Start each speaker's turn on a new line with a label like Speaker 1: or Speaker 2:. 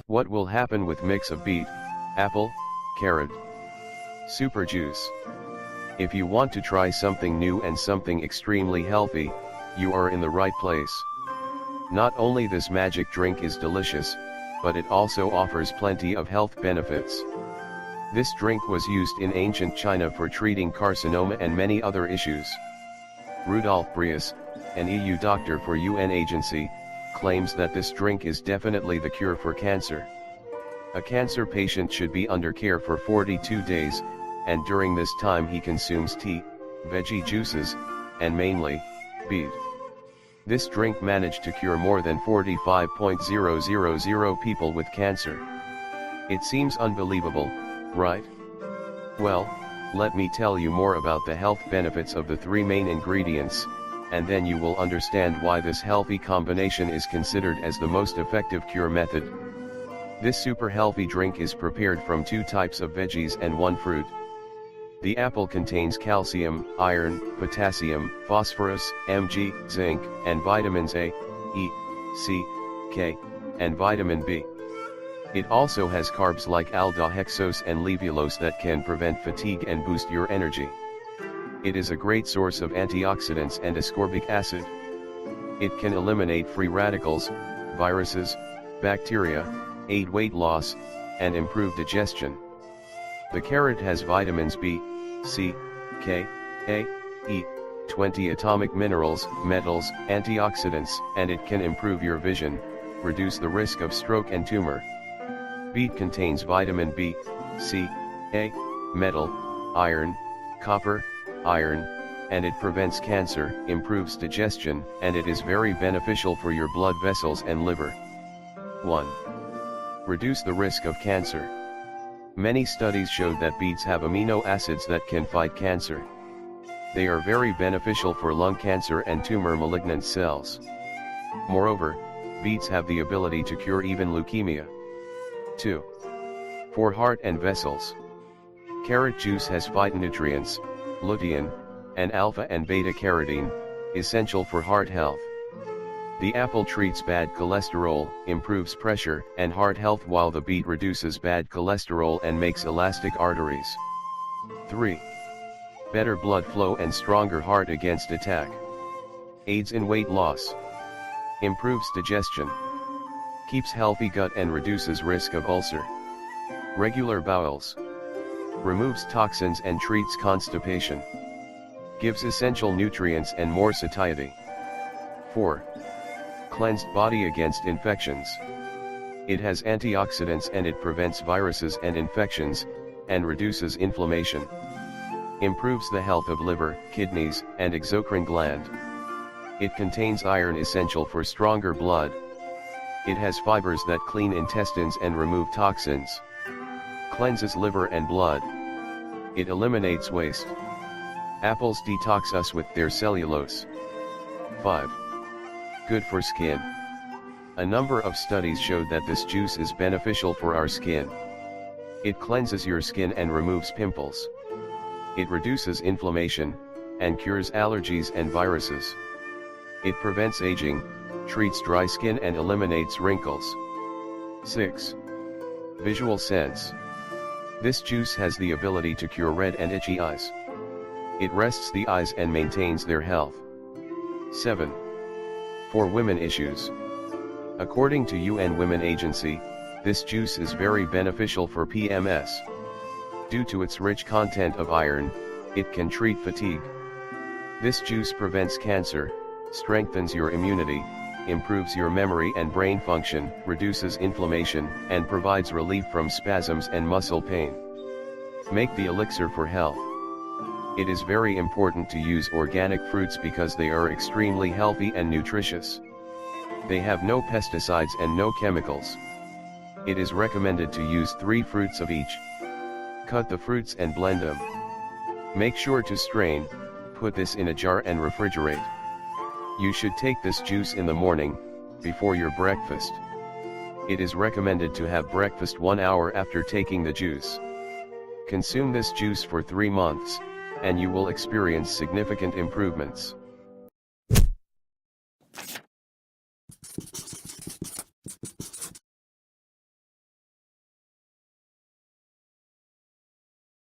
Speaker 1: What will happen with mix of beet, apple, carrot, super juice? If you want to try something new and something extremely healthy, you are in the right place. Not only this magic drink is delicious, but it also offers plenty of health benefits. This drink was used in ancient China for treating carcinoma and many other issues. Rudolf Brius, an EU doctor for UN agency, claims that this drink is definitely the cure for cancer. A cancer patient should be under care for 42 days, and during this time he consumes tea, veggie juices, and mainly, beet. This drink managed to cure more than 45,000 people with cancer. It seems unbelievable, right? Well, let me tell you more about the health benefits of the three main ingredients, and then you will understand why this healthy combination is considered as the most effective cure method. This super healthy drink is prepared from 2 types of veggies and 1 fruit. The apple contains calcium, iron, potassium, phosphorus, Mg, zinc, and vitamins A, E, C, K, and vitamin B. It also has carbs like aldohexose and levulose that can prevent fatigue and boost your energy. It is a great source of antioxidants and ascorbic acid. It can eliminate free radicals, viruses, bacteria, aid weight loss, and improve digestion. The carrot has vitamins B, C, K, A, E, 20 atomic minerals, metals, antioxidants, and it can improve your vision, reduce the risk of stroke and tumor. Beet contains vitamin B, C, A, metal, iron, copper, iron, and it prevents cancer, improves digestion, and it is very beneficial for your blood vessels and liver. 1. Reduce the risk of cancer. Many studies showed that beets have amino acids that can fight cancer. They are very beneficial for lung cancer and tumor malignant cells. Moreover, beets have the ability to cure even leukemia. 2. For heart and vessels. Carrot juice has phytonutrients, lutein, and alpha and beta carotene, essential for heart health. The apple treats bad cholesterol, improves pressure and heart health, while the beet reduces bad cholesterol and makes elastic arteries. 3. Better blood flow and stronger heart against attack. Aids in weight loss. Improves digestion. Keeps healthy gut and reduces risk of ulcer. Regular bowels. Removes toxins and treats constipation. Gives essential nutrients and more satiety. 4. Cleansed body against infections. It has antioxidants and it prevents viruses and infections, and reduces inflammation. Improves the health of liver, kidneys, and exocrine gland. It contains iron essential for stronger blood. It has fibers that clean intestines and remove toxins. Cleanses liver and blood. It eliminates waste. Apples detox us with their cellulose. 5. Good for skin. A number of studies showed that this juice is beneficial for our skin. It cleanses your skin and removes pimples. It reduces inflammation, and cures allergies and viruses. It prevents aging, treats dry skin and eliminates wrinkles. 6. Visual sense. This juice has the ability to cure red and itchy eyes. It rests the eyes and maintains their health. 7. For women issues. According to UN Women Agency, this juice is very beneficial for PMS. Due to its rich content of iron, it can treat fatigue. This juice prevents cancer, strengthens your immunity, improves your memory and brain function, reduces inflammation, and provides relief from spasms and muscle pain. Make the elixir for health. It is very important to use organic fruits because they are extremely healthy and nutritious. They have no pesticides and no chemicals. It is recommended to use 3 fruits of each. Cut the fruits and blend them. Make sure to strain, put this in a jar and refrigerate. You should take this juice in the morning, before your breakfast. It is recommended to have breakfast 1 hour after taking the juice. Consume this juice for 3 months, and you will experience significant improvements.